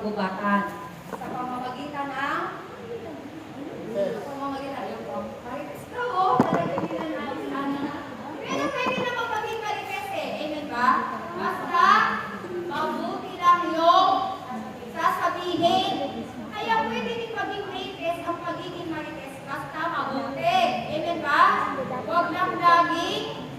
kagubatan sa pamamagitan ng yung marites daw, talaga nila na pero pwede naman maging marites eh. Amen ba? Basta mabuti lang yung sasabihin. Kaya pwede din maging marites ang pagiging marites basta mabuti. Amen ba? Huwag lang laging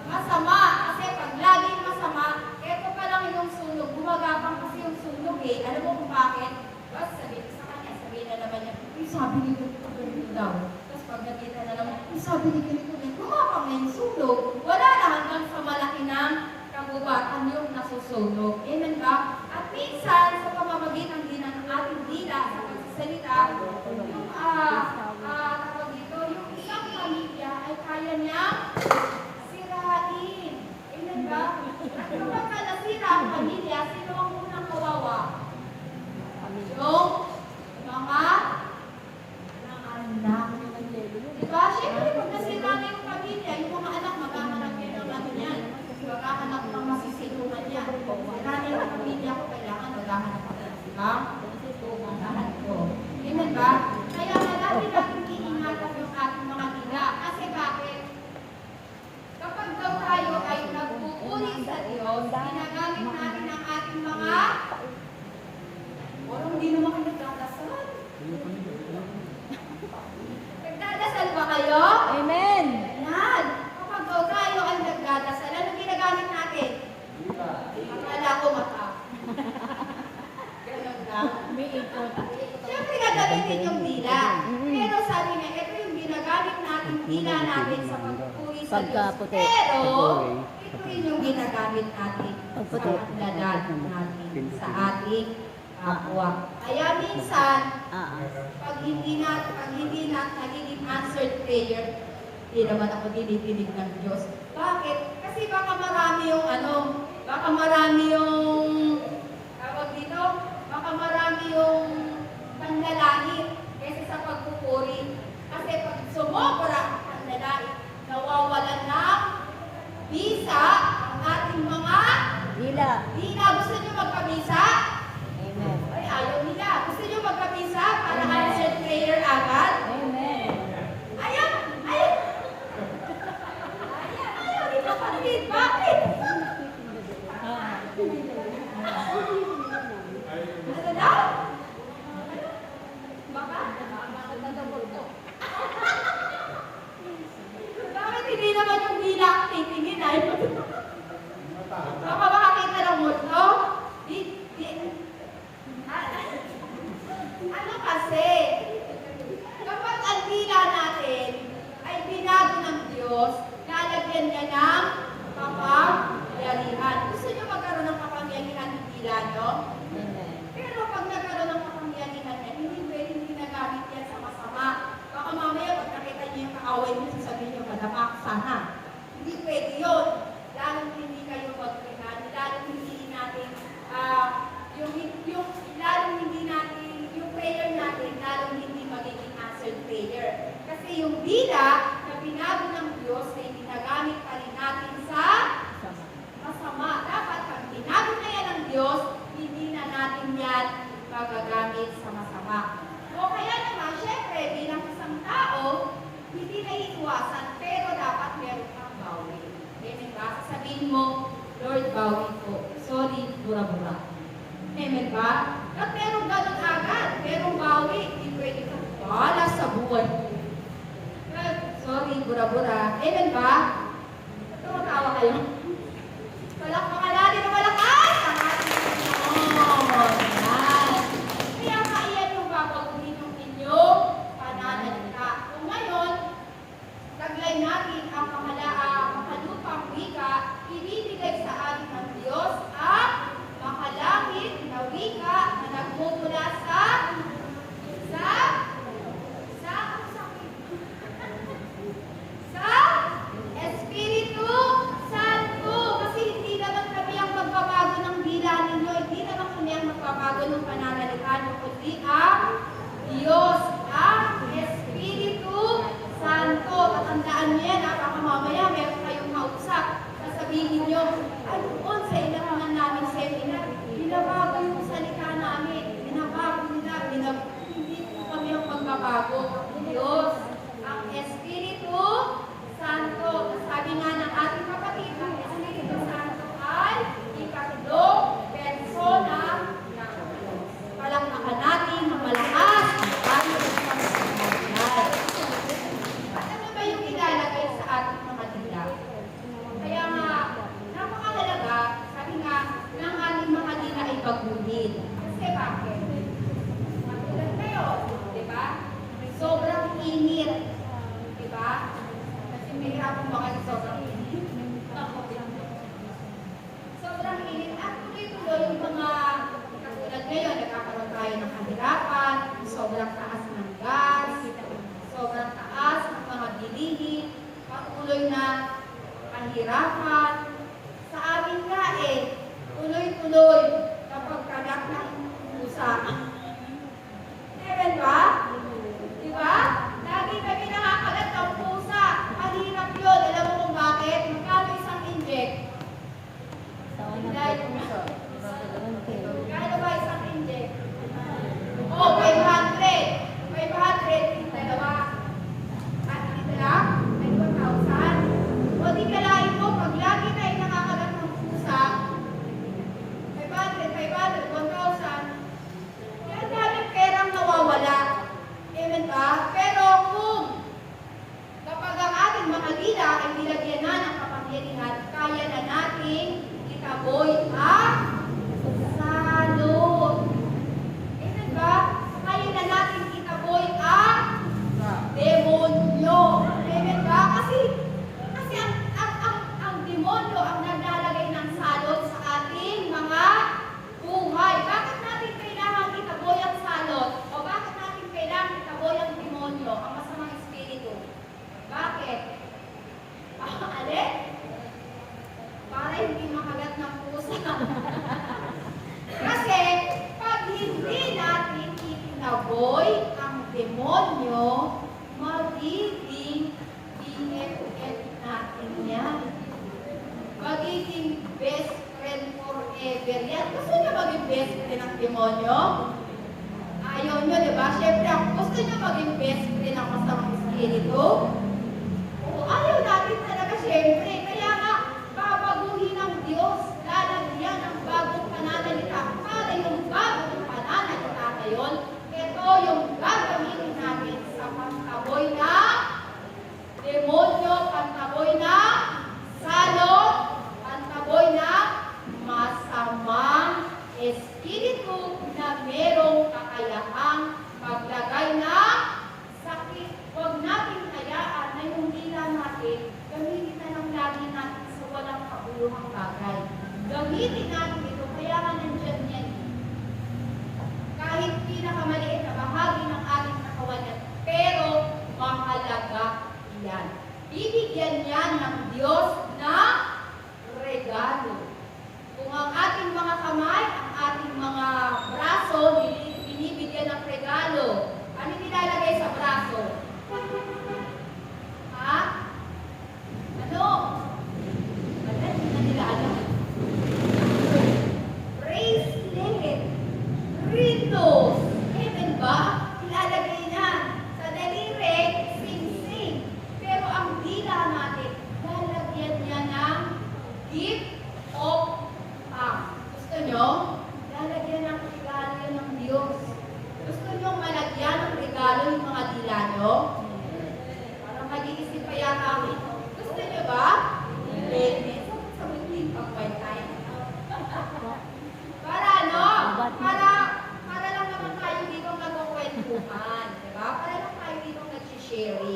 masama. Kasi pag laging masama, eto pa lang yung sunog. Gumagapang kasi yung sunog eh. Alam mo kung bakit? Basta sabihin sa kanya, sabihin na naman niya, sabi nito ganito daw. Tapos pag nakita na naman, sabi ni ganito ganito, gumapang na yung sunog. Wala na hanggang sa malaki ng kagubatan yung nasusunog. Amen ba? At minsan, sa pamamagitan din ng ating dila sa pagsasalita, yung tawag dito, yung isang pamilya ay kaya niyang sirain. Amen ba? At kapag nasira ang pamilya, sino ang unang kawawa? Yung mga anak. Diba? Siyempre, pag nasira na yung pamilya, yung mga anak, maghahanap yan ng ano yan. Maghahanap ng masisilungan yan. Sira na yung pamilya ko, kailangan maghahanap ako. Diba? Ito, maghahanap ko. Amen ba? Kaya malaki natin iingatan yung ating mga dila. Kasi bakit? Kapag daw tayo ay nagpupuri sa Diyos, ginagamit natin ang ating mga hindi naman kayo nagdadasal. Nagdadasal ba kayo? Amen. Yan. Kapag daw tayo ay nagdadasal, ano ginagamit natin? Akala ko mata. Ganun lang. May ikot. Siyempre gagamitin yung dila. Pero sabi niya, ito yung ginagamit natin, dila natin sa pagpupuri sa Diyos. Pero, ito yung ginagamit natin sa pagdadal natin sa ating kapwa. Kaya minsan, pag hindi nagiging answered prayer, hindi naman ako dinidinig ng Diyos. Bakit? Kasi baka marami yung tawag dito, baka marami yung panlalait kasi sa pagpupuri. Kasi pag sumobra ang panlalait, nawawalan ng bisa ang ating mga Dila. Gusto nyo magpabisa? Amen. Ay, ayaw nila. Gusto nyo magpabisa para answered prayer agad? Amen. Ayaw! Ayaw! Ayaw nito pagpit. Bakit? Ano daw? Baka? Bakit hindi naman yung dila ang titingin ay? Baka makakita ng multo? Ano kasi? Kapag ang dila natin ay binago ng Diyos, lalagyan niya ng kapangyarihan. Gusto niyo magkaroon ng kapangyarihan ng dila niyo? Pero pag nagkaroon ng kapangyarihan niya, hindi pwedeng ginagamit yan sa masama. Baka mamaya pag nakita niyo yung kaaway niyo, sasabihin niyo, madama ako sana. Hindi pwede yun. Lalong hindi kayo magpihan, lalong hindi natin, yung prayer natin, lalong hindi magiging answered prayer. Kasi yung dila na binago ng Diyos ay ginagamit pa rin natin sa masama. Dapat pag binago na yan ng Diyos, hindi na natin yan magagamit sa masama. O kaya naman, syempre, bilang isang tao, hindi na iiwasan, pero dapat meron kang bawi. Amen ba? Sasabihin mo, Lord, bawi ko. Sorry, bura-bura. Amen ba? At meron ganun agad. Merong bawi. Hindi pwede kang wala sa buhay mo. Sorry, bura-bura. Amen ba? Tumatawa kayo. Palakpakan natin ang malakas ang ating Panginoon. Kaya kaiyan yung babaguhin ng inyong pananalita. Kung ngayon, taglay natin ang makalupang wika, ibibigay sa atin ng Diyos ang makalangit na wika na nagmumula sa Espiritu Santo. Kasi hindi naman kami ang magbabago ng dila ninyo, hindi naman kami ang magbabago ng pananalita nyo, kundi ang Diyos, ang Espiritu Santo. Tatandaan niyo yan, baka mamaya meron kayong kausap. Sasabihin niyo, ay doon sa ilangan namin seminar, binabago yung salita namin. bakit? Matulad ngayon, di ba? Sobrang init. Di ba? Kasi may hapon ba kayo sobrang init? Sobrang init. At tuloy-tuloy yung mga katulad ngayon, nagkakaroon tayo ng kahirapan, sobrang taas ng gas, sobrang taas ng mga bilihin, patuloy na kahirapan. Sa amin nga tuloy-tuloy kapag kagat ng pusa. Meron ba? Di ba? Lagi kami nakakagat ng pusa. Mahirap yun. Alam mo kung bakit? Magkano isang inject? Dahil puso. Kano ba isang inject? Oh, 500. 500. Dalawa. At dito lang? Ay, 1,000. O di kalahin mo, pag lagi tayo nakakagat ng pusa, 500, 1,000. Kaya daming perang nawawala. Amen ba? Pero kung kapag ang ating mga dila ay nilagyan na ng kapangyarihan, kaya na nating itaboy ang salot. Amen ba? Kaya na nating itaboy ang demonyo. Amen ba? Kasi ang demonyo ang naglalagay ng salot sa ating mga buhay. Bakit natin kailangan itaboy ang salot? O bakit natin kailangan itaboy ang demonyo, ang masamang espiritu? Bakit? Alin? Para hindi makagat ng pusa. Kasi pag hindi natin itinaboy ang demonyo, magiging BFF natin yan. Magiging best friend forever yan. Gusto niyo maging best friend ng demonyo? Ayaw niyo, di ba? Siyempre, gusto niyo maging best friend ng masamang espiritu? Oo, ayaw natin talaga, siyempre. Kaya nga, babaguhin ng Diyos. Lalagyan ng bagong pananalita. Para yung bagong pananalita ngayon, ito yung gagamitin natin sa pagtaboy na demonyo, pagtaboy na salot, pagtaboy na masamang espiritu na merong kakayahang maglagay na sakit. Huwag natin hayaan na yung dila natin, gamitin na lang lagi natin sa walang kabuluhang bagay. Gamitin natin ito, kaya nga nandyan yan. Kahit pinakamaliit na bahagi ng ating katawan yan, pero mahalaga yan. Bibigyan yan ng Diyos na regalo. Kung ang ating mga kamay, ang ating mga braso, binibigyan ng regalo, ano nilalagay sa braso? Ha? Ano? Hindi na nila alam. Bracelet. Ritos. Amen ba? Ilalagay na. Sa daliri, sing-sing. Pero ang dila natin, lalagyan niya ng gift of tongue. Gusto nyo? Lalagyan ng regalo yan ng Diyos. Gusto nyo malagyan ng regalo yung mga dila nyo? Parang mag-iisip pa yata ako. Gusto nyo ba? Hindi. Sa muling pag-white time. Para ano? Para lang naman tayo dito nagkukwentuhan. Diba? Para lang tayo dito nag-sharing.